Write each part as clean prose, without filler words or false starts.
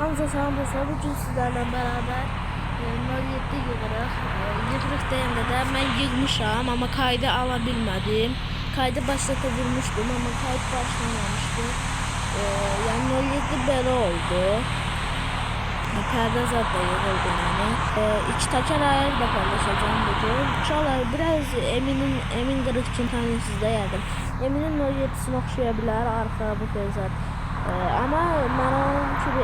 Hamza salam dostlar, bugün sizlerle beraber 07 yığırıq. Yığırıq deyəndə də mən yığmışam, amma kaydı ala bilmədim. Kaydı başlata vurmuşdum, amma kaydı başlamamışdı. Yəni 07 belə oldu. Pərdə zad da yığıldı yəni. İki təkər ayar da paylaşacağım bugün. Uşaqlar, biraz Emin qırıq üçün tanıyırsınız da yəqin. Eminin 07'sini oxşaya bilər, arxa bu tezat. Ama ben onun gibi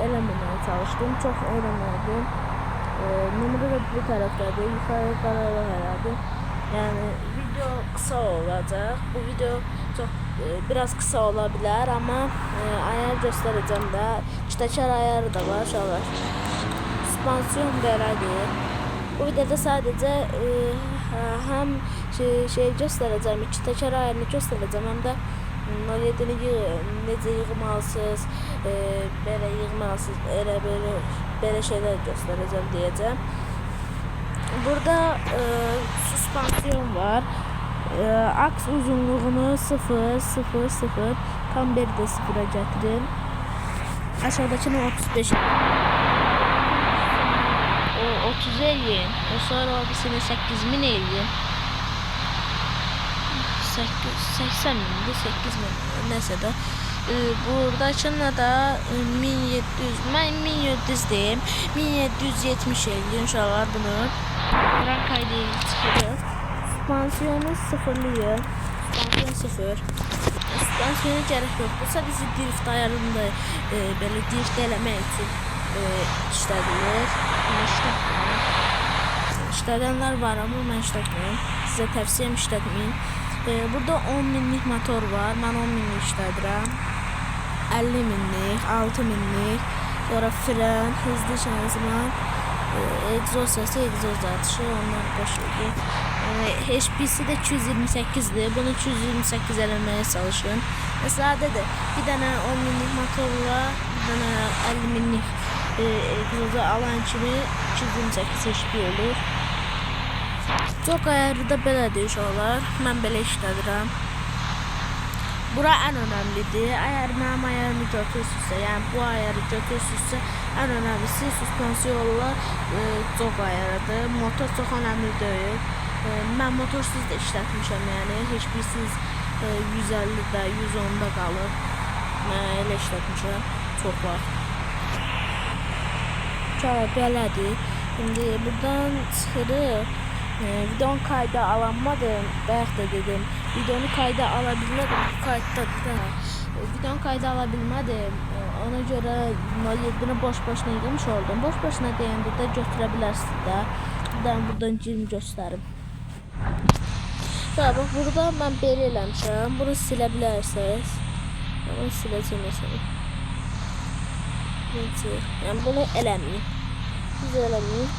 elememeye çalıştım. Çok eğlenmedim. Numara da bu taraftaydı. Yukarı kararı herhalde. Yani video kısa olacak. Bu video çok biraz kısa olabilir ama ayar göstereceğim de. İşte ayarı da var. Şöyle. Süspansiyon belədir. Bu videoda sadece hem şey göstereceğim. İki teker ayarını göstereceğim hem de 07'ni necə yığmalısınız, belə yığmalısınız, belə şeyler göstereceğim diyeceğim. Burada süspansiyon var. Aks uzunluğunu 0, 0, 0, tam beri de 0'a getirin. Aşağıdakini 35. O 30 eləyin. O sonra obisini 8000 eləyin. 80 bindi, 8 bin neyse de buradakine da 1700, ben 1700 diyeyim, 1770 elli inşallah bunu bırak kaydı çıkacak. Süspansiyonu sıfırlıyor, süspansiyon sıfır, süspansiyona gerek yok, bu sadece drift ayarında böyle drift eləmək üçün işlədilir. İşlədənlər var ama mən işlətməyim, sizə tavsiyəm işlətməyin. Burada 10 minlik motor var. Ben 10 minlik işlədirəm. 50 minlik, 6 minlik, sonra fren, hızlı şanzıman, egzoz səsi, egzoz atışı, onlar qoşuldu. HP'si də 228'dir. Bunu 228 eləməyə çalışın. Sadədir. Bir dənə 10 minlik motorla, bir dənə 50 minlik egzozu alan kimi 228 HP olur. Çok ayarı da belədir uşaqlar. Mən belə işlədirəm. Bura ən önəmlidir. Əgər mənim ayarımı götürsünüzsə, yəni bu ayarı götürsünüzsə, ən önəmlisi süspansiyonla çox ayarıdır. Motor çox önəmli deyil. Mən motorsuz da işlətmişəm, yəni heç birsiz 150-də, 110-da qalır. Mən elə işlətmişəm. Çox var. Uşaqlar belədir. Şimdi buradan çıxırıq. Videonun kayda alanmadım. Bayaq da dedim. Videonu kayda alabilmədim. Kayıtdadır da. Videonu kayda alabilmədim. Ona görə 07'ni boş-boşuna yığmış oldum. Boş-boşuna deyəndə də götürə bilərsiniz də. Buradan girim göstərim. Bax, burada mən belə eləmişəm. Bunu silə bilərsiniz. Bunu siləcəm məsələn. Yəni bunu eləməyin. Biz eləməyin.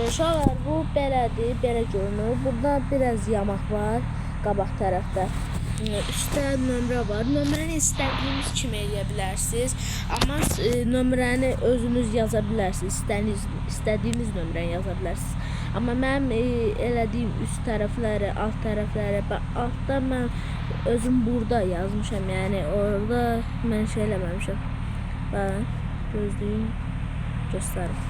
Uşaqlar, bu belədir, belə görünür. Burada biraz yamaq var qabaq tərəfdə. Üstdə nömrə var. Nömrəni istədiyiniz kimi eləyə bilərsiniz. Amma nömrəni özünüz yaza bilərsiniz. İstədiyiniz nömrəni yaza bilərsiniz. Amma mənim elədiyim üst tərəfləri, alt tərəfləri, altda mən özüm burada yazmışam. Yəni orada mən şey eləməmişəm. Baxın, gözlüyüm, göstərim.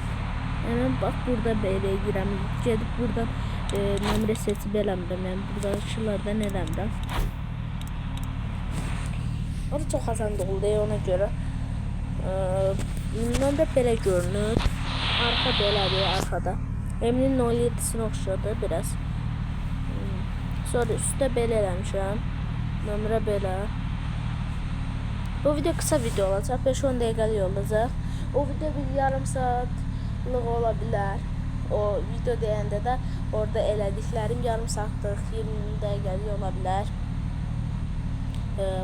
Yani bak burada belə girəm, gedib burada nömrə seçib eləmirəm, yəni buradakılardan eləmirəm. O da çox asandır ona görə. Nömrə belə görünür. Arxa belədir, arxada. Eminin 07'sini oxşadı biraz. Sonra üstdə belə eləmişəm. Nömrə belə. Bu video kısa video olacaq, 5-10 dəqiqəlik olacaq. O video bir yarım saat olabilir. O video deyəndə də orada elədiklərim yarım saatlıq, 20 dəqiqəlik olabilir.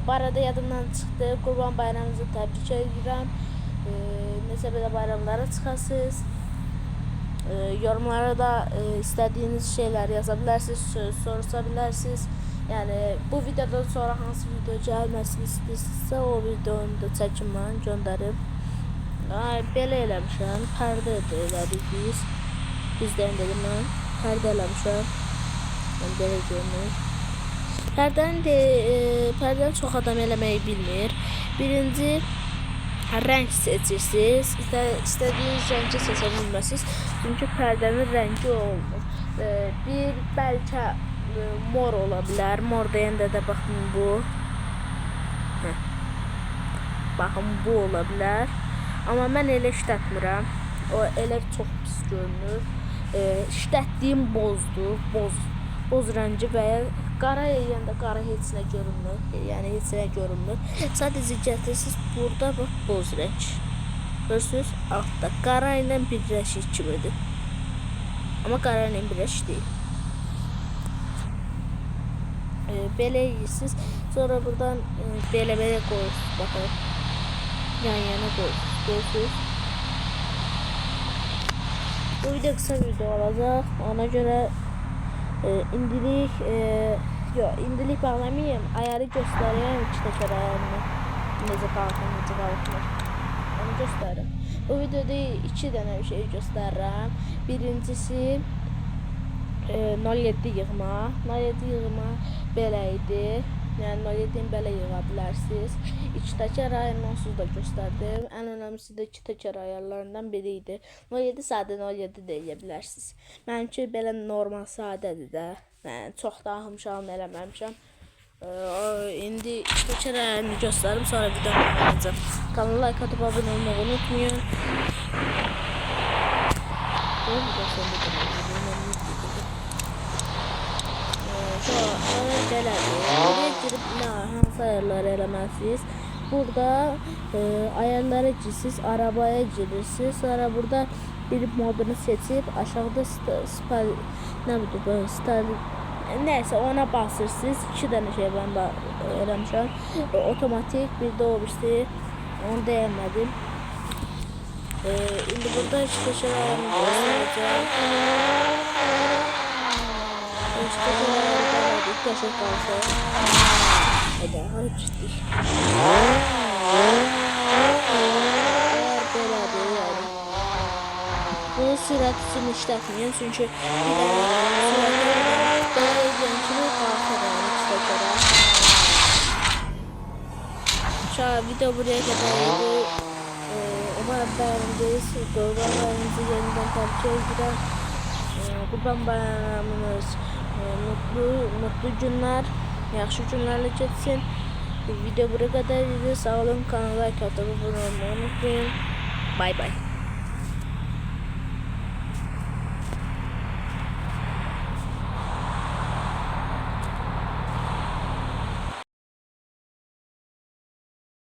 Bu arada yadımdan çıxdı. Qurban bayramınızı təbrik edirəm. Necə belə bayramlara çıxasınız. Yorumlara da istədiyiniz şeyler yaza bilərsiniz, soruşa bilərsiniz. Yəni bu videodan sonra hansı video gəlməsini istəyirsinizsə o videonu da çəkin mən göndərib. Belə eləmişəm, pərdə elədik biz. Bizdən dedim mən, pərdə eləmişəm. Yəni belə görünür. Pərdəni çox adam eləməyi bilmir. Birinci rəng seçirsiniz. İstədiyiniz rəngi seçə bilmərsiniz. Çünki pərdənin rəngi olmur. Bir bəlkə mor ola bilər. Mor deyəndə də baxın bu. Baxın bu ola bilər. Amma mən elə işlətmirəm. O elə çox pis görünür. İşlətdiyim bozdur. Boz rəngi və ya qara yeyəndə qara heç nə görünmür. Yəni heç nə görünmür. Sadəcə gətirirsiniz burada bax boz rəng. Görürsünüz? Altda qara ilə birləşik kimidir. Amma qara ilə birləş deyil. Belə yeyirsiniz. Sonra buradan belə qoyursunuz. Baxın. Yan-yana qoyursunuz. Görürsünüz? Bu video qısa video olacaq. Ona görə indilik bağlamayayım. Ayarı göstərəyəm. 2 təkər ayarını. Necə qalxır. Onu göstərim. Bu videoda 2 dənə bir şey göstərirəm. Birincisi 07 yığma. 07 yığma belə idi. Yəni 07-ni belə yığa bilərsiniz. 2 təkər ayarını onsuz da göstərdim. Ən önəmlisi də 2 təkər ayarlarından biri idi. 07 sadə 07 də edə bilərsiniz. Mənimki belə normal sadədir də. Yəni çox da ahım-şahım eləməmişəm. İndi 2 təkər ayarını göstərim, sonra videonu bağlayacağım. Kanala like atıb abunə olmağı unutmayın. Buraya girip hansı ayarları eləməlisiniz? Burada ayarlara girirsiniz, arabaya girirsiniz. Sonra burada bir modunu seçip aşağıda neyse ona basırsınız. 2 dənə şey ben eləmişəm. Otomatik bir də o birisi. Onu deyəmədim. İndi burada işte şey göstereceğim. Kaşık kalsa. Hadi harap ciddi. Bunu sürat için işletmeyin çünkü video buraya kadarıydı. Umarım beğendiniz. Doğrularınızı yeniden takip edin. Kurban bayramınız mutlu günler, yaxşı günlerle geçsin. Video buraya kadar idi. Sağ olun, kanala like atıp abone olmayı unutmayın. Bye bye.